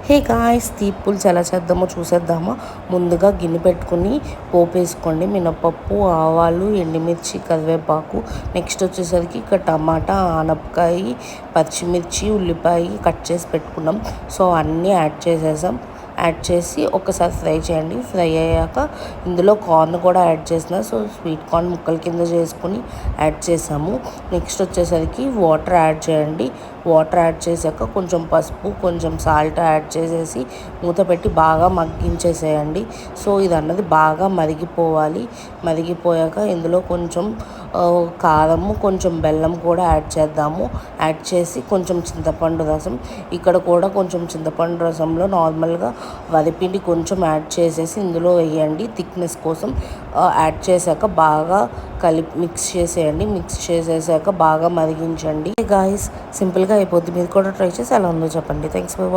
Hey guys, తీపులు ఎలా చేద్దామో చూసేద్దామా. ముందుగా గిన్నె పెట్టుకుని పోపు వేసుకోండి. మినపప్పు, ఆవాలు, ఎండుమిర్చి, కరివేపాకు. నెక్స్ట్ వచ్చేసరికి ఇక్కడ టమాటా, ఆనపకాయ, పచ్చిమిర్చి, ఉల్లిపాయ కట్ చేసి పెట్టుకున్నాం. సో అన్నీ యాడ్ చేసేసాం. యాడ్ చేసి ఒకసారి ఫ్రై చేయండి. ఫ్రై అయ్యాక ఇందులో కార్న్ కూడా యాడ్ చేసిన. సో స్వీట్ కార్న్ ముక్కల కింద చేసుకుని యాడ్ చేసాము. నెక్స్ట్ వచ్చేసరికి వాటర్ యాడ్ చేయండి. వాటర్ యాడ్ చేశాక కొంచెం పసుపు, కొంచెం సాల్ట్ యాడ్ చేసేసి మూత పెట్టి బాగా మగ్గించేసేయండి. సో ఇది అన్నది బాగా మరిగిపోవాలి. మరిగిపోయాక ఇందులో కొంచెం కారము, కొంచెం బెల్లం కూడా యాడ్ చేద్దాము. యాడ్ చేసి కొంచెం చింతపండు రసం, ఇక్కడ కూడా కొంచెం చింతపండు రసంలో నార్మల్గా వరిపిండి కొంచెం యాడ్ చేసేసి ఇందులో వేయండి. థిక్నెస్ కోసం యాడ్ చేశాక బాగా మిక్స్ చేసేయండి. మిక్స్ చేసేసాక బాగా మరిగించండి. గాయస్, సింపుల్గా అయిపోద్ది. మీరు కూడా ట్రై చేసి ఎలా ఉందో చెప్పండి. Thanks for watching.